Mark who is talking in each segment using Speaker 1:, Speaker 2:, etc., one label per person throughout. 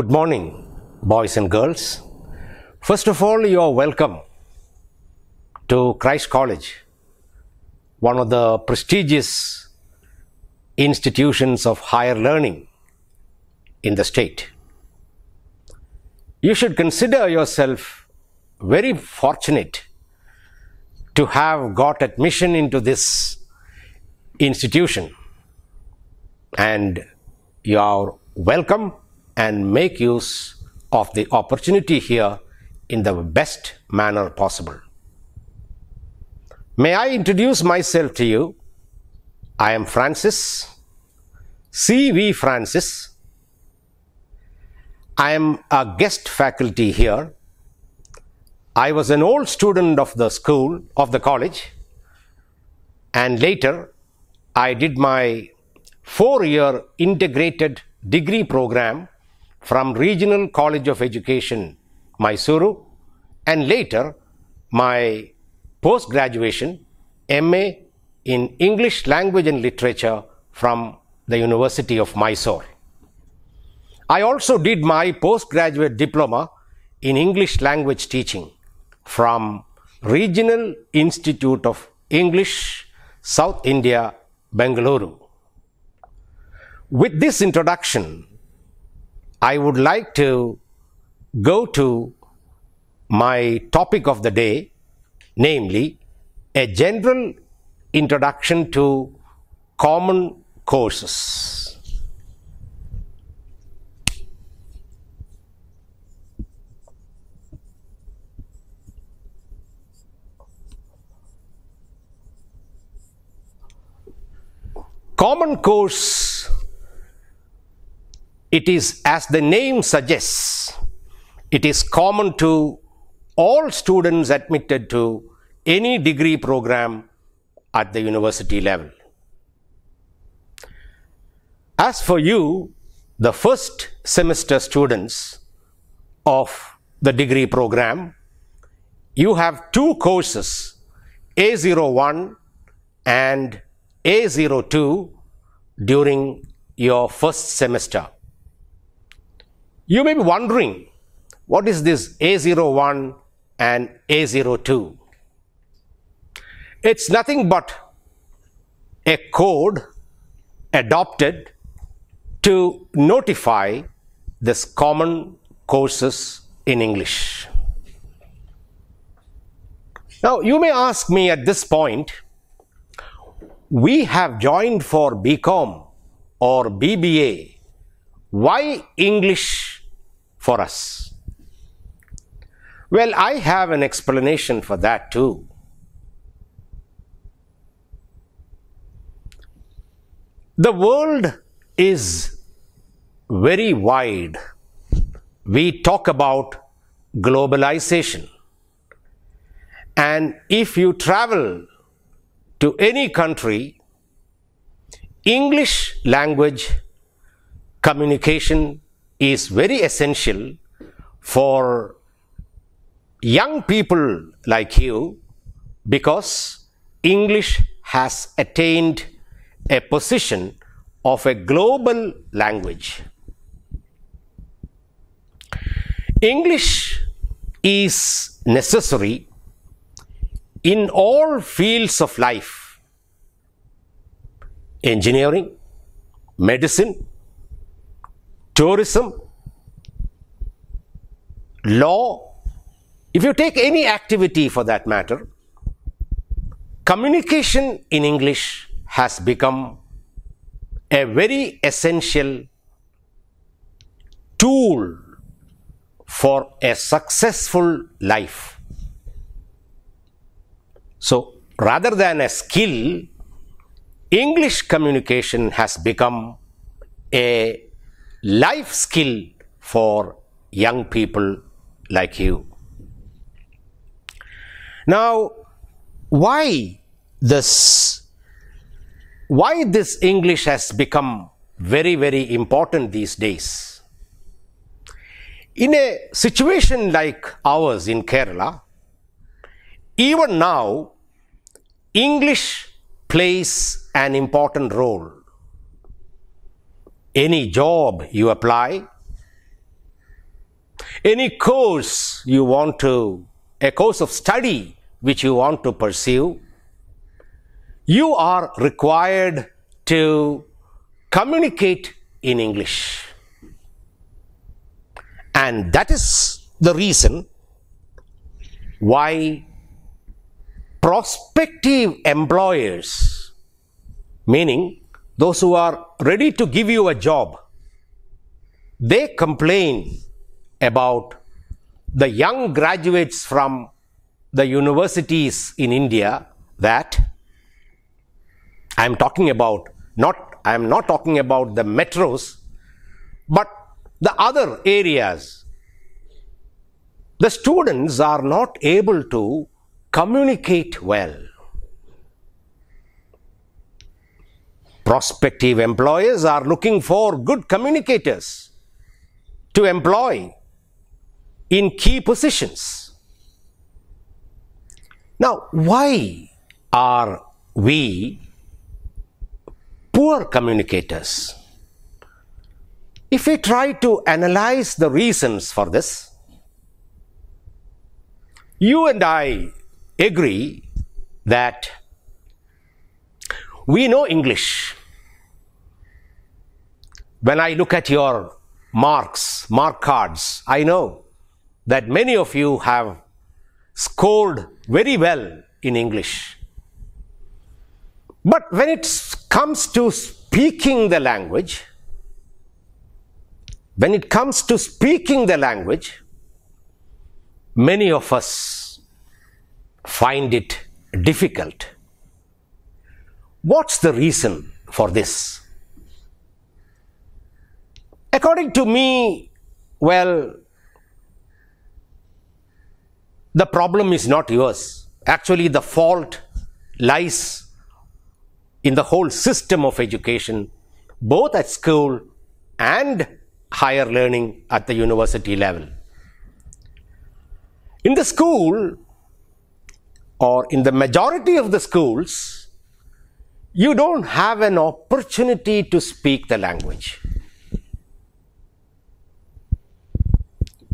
Speaker 1: Good morning, boys and girls. First of all, you are welcome to Christ College, one of the prestigious institutions of higher learning in the state. You should consider yourself very fortunate to have got admission into this institution, and you are welcome and make use of the opportunity here in the best manner possible. May I introduce myself to you? I am Francis, C.V. Francis. I am a guest faculty here. I was an old student of the school, of the college, and later I did my 4-year integrated degree program from Regional College of Education, Mysuru, and later my post-graduation MA in English Language and Literature from the University of Mysore. I also did my postgraduate diploma in English language teaching from Regional Institute of English, South India, Bengaluru. With this introduction, I would like to go to my topic of the day, namely a general introduction to common courses. Common course, it is, as the name suggests, it is common to all students admitted to any degree program at the university level. As for you, the first semester students of the degree program, you have two courses, A01 and A02, during your first semester. You may be wondering, what is this A01 and A02? It's nothing but a code adopted to notify this common courses in English. Now, you may ask me at this point, we have joined for BCom or BBA. Why English for us? Well, I have an explanation for that too. The world is very wide. We talk about globalization. And if you travel to any country, English language communication is very essential for young people like you, because English has attained a position of a global language. English is necessary in all fields of life: engineering, medicine, tourism, law. If you take any activity for that matter, communication in English has become a very essential tool for a successful life. So, rather than a skill, English communication has become a life skill for young people like you. Now, why this English has become very, very important these days? In a situation like ours in Kerala, even now, English plays an important role. Any job you apply, any course you want to, a course of study which you want to pursue, you are required to communicate in English. And that is the reason why prospective employers, meaning those who are ready to give you a job, they complain about the young graduates from the universities in India that I am not talking about the metros, but the other areas. The students are not able to communicate well. Prospective employers are looking for good communicators to employ in key positions. Now, why are we poor communicators? If we try to analyze the reasons for this, you and I agree that we know English. When I look at your mark cards, I know that many of you have scored very well in English. But when it comes to speaking the language, many of us find it difficult. What's the reason for this? According to me, well, the problem is not yours. Actually, the fault lies in the whole system of education, both at school and higher learning at the university level. In the school, or in the majority of the schools, you don't have an opportunity to speak the language.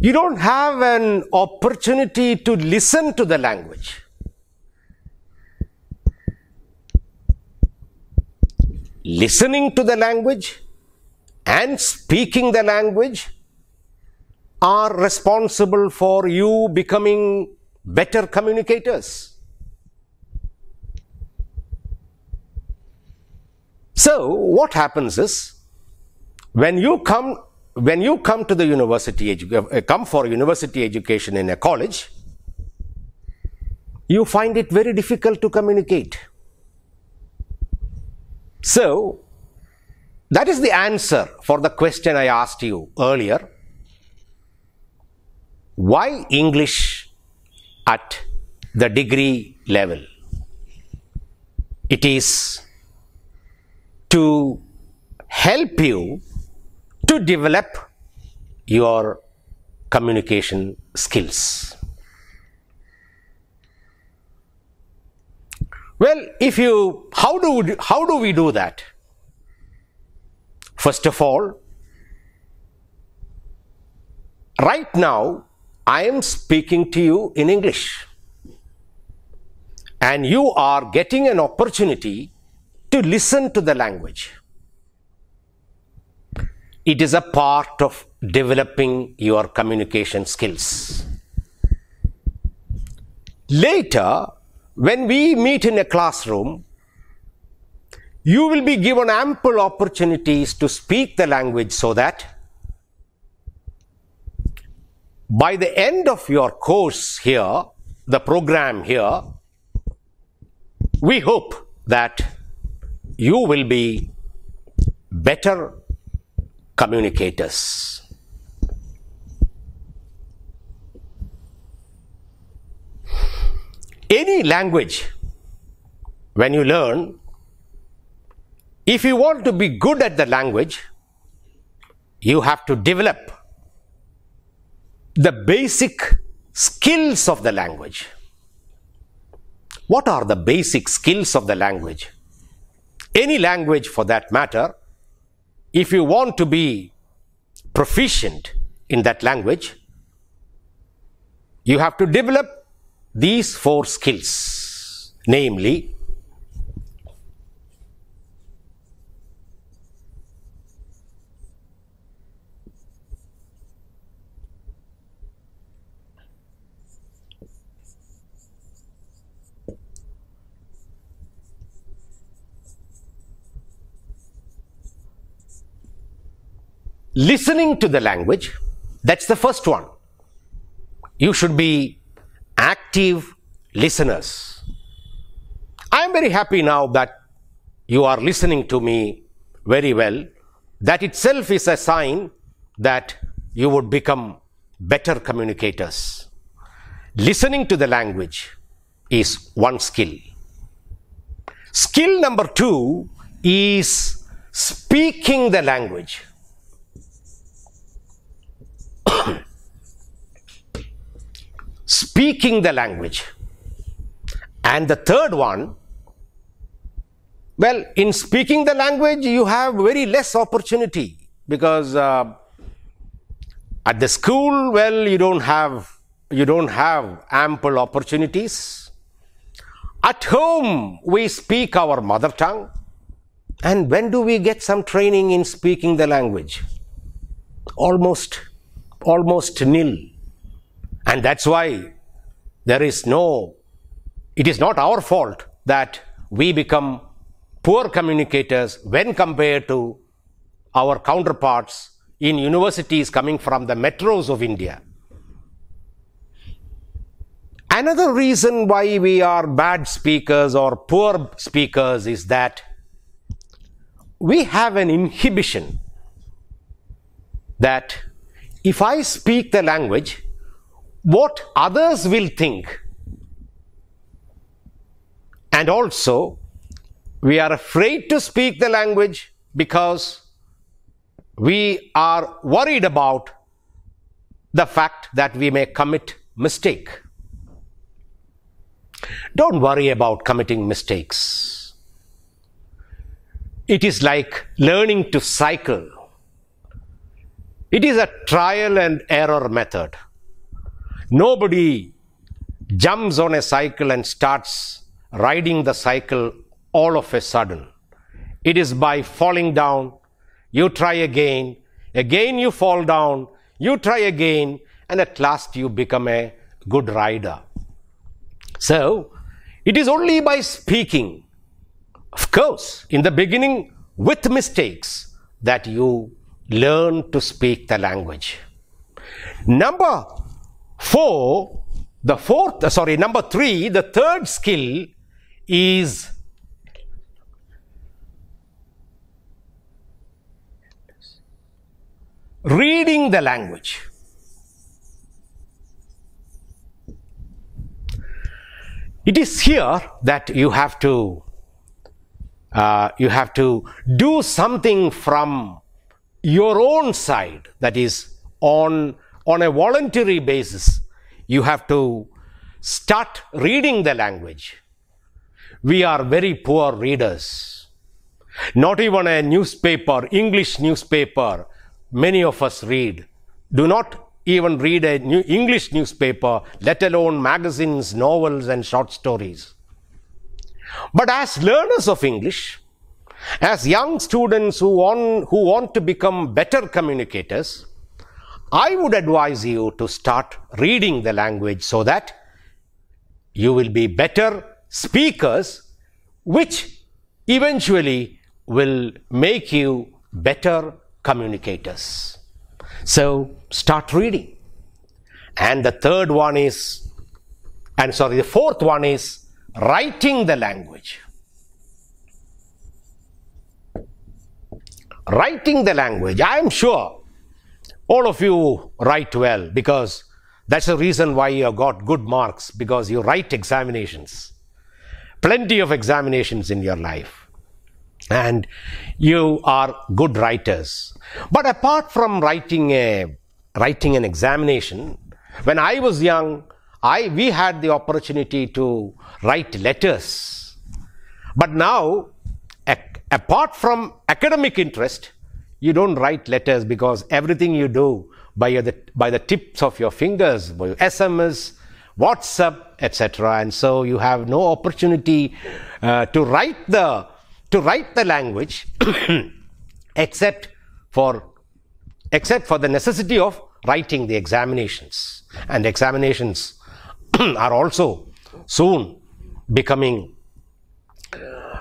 Speaker 1: You don't have an opportunity to listen to the language. Listening to the language and speaking the language are responsible for you becoming better communicators. So what happens is, when you come to the university, come for university education in a college, you find it very difficult to communicate. So that is the answer for the question I asked you earlier. Why English at the degree level? It is to help you to develop your communication skills. Well, how do we do that? First of all, right now, I am speaking to you in English, and you are getting an opportunity to listen to the language. It is a part of developing your communication skills. Later, when we meet in a classroom, you will be given ample opportunities to speak the language, so that by the end of your course here, the program here, we hope that you will be better communicators. Any language, when you learn, if you want to be good at the language, you have to develop the basic skills of the language. What are the basic skills of the language? Any language for that matter, if you want to be proficient in that language, you have to develop these 4 skills, namely listening to the language. That's the first one. You should be active listeners. I am very happy now that you are listening to me very well. That itself is a sign that you would become better communicators. Listening to the language is one skill. Skill number 2 is speaking the language. Speaking the language. And the third one, well, in speaking the language, you have very less opportunity because at the school, well, you don't have ample opportunities. At home, we speak our mother tongue. And when do we get some training in speaking the language? Almost nil. And that's why it is not our fault that we become poor communicators when compared to our counterparts in universities coming from the metros of India. Another reason why we are bad speakers or poor speakers is that we have an inhibition that if I speak the language, what others will think. And also, we are afraid to speak the language because we are worried about the fact that we may commit mistake. Don't worry about committing mistakes. It is like learning to cycle. It is a trial and error method. Nobody jumps on a cycle and starts riding the cycle all of a sudden. It is by falling down, you try again you fall down, you try again, and at last you become a good rider. So, it is only by speaking, of course, in the beginning with mistakes, that you learn to speak the language. Number 3, the third skill is reading the language. It is here that you have to do something from your own side, that is on a voluntary basis. You have to start reading the language. We are very poor readers. Not even a newspaper, English newspaper, many of us read. Do not even read a English newspaper, let alone magazines, novels and short stories. But as learners of English, as young students who want to become better communicators, I would advise you to start reading the language so that you will be better speakers, which eventually will make you better communicators. So start reading. And the fourth one is writing the language. Writing the language. I am sure all of you write well, because that's the reason why you have got good marks, because you write examinations. Plenty of examinations in your life. And you are good writers. But apart from writing an examination, when I was young, we had the opportunity to write letters. But now, apart from academic interest, you don't write letters because everything you do by the tips of your fingers, by SMS, WhatsApp, etc. And so you have no opportunity to write the language except for the necessity of writing the examinations. And examinations are also soon becoming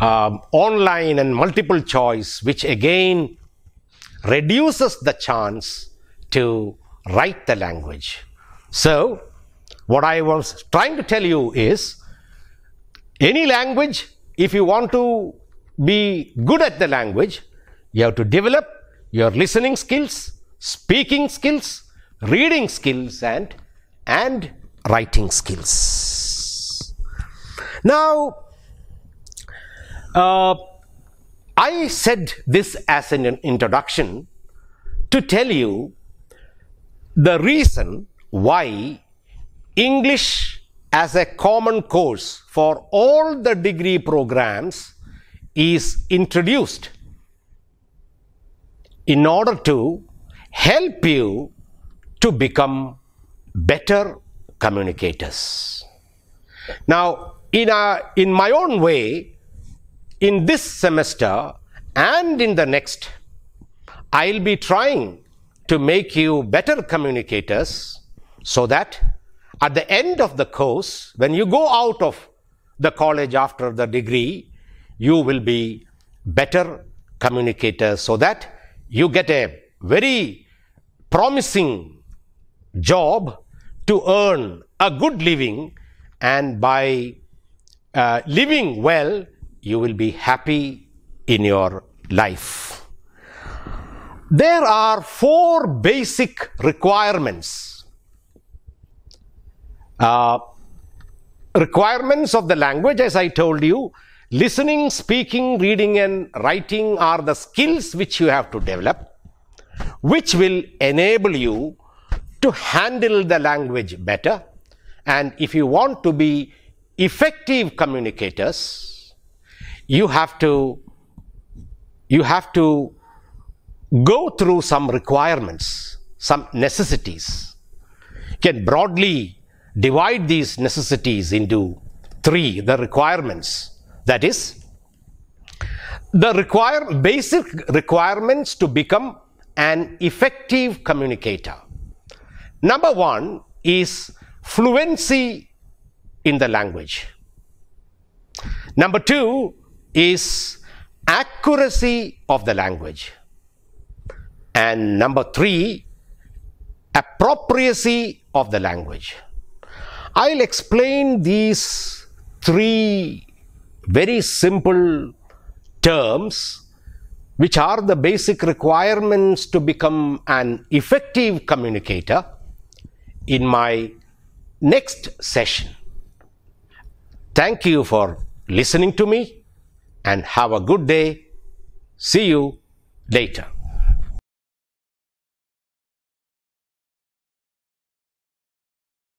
Speaker 1: online and multiple choice, which again reduces the chance to write the language. So what I was trying to tell you is, any language, if you want to be good at the language, you have to develop your listening skills, speaking skills, reading skills, and writing skills. Now, I said this as an introduction to tell you the reason why English as a common course for all the degree programs is introduced in order to help you to become better communicators. Now, in my own way, in this semester and in the next, I'll be trying to make you better communicators, so that at the end of the course, when you go out of the college after the degree, you will be better communicators, so that you get a very promising job to earn a good living, and by living well, you will be happy in your life. There are 4 basic requirements. Requirements of the language, as I told you: listening, speaking, reading and writing are the skills which you have to develop, which will enable you to handle the language better. And if you want to be effective communicators, you have to go through some requirements, some necessities. You can broadly divide these necessities into 3, the requirements. That is, the basic requirements to become an effective communicator. Number 1 is fluency in the language. Number 2 is accuracy of the language. And number 3, appropriacy of the language. I'll explain these 3 very simple terms, which are the basic requirements to become an effective communicator, in my next session. Thank you for listening to me, and have a good day. See you later.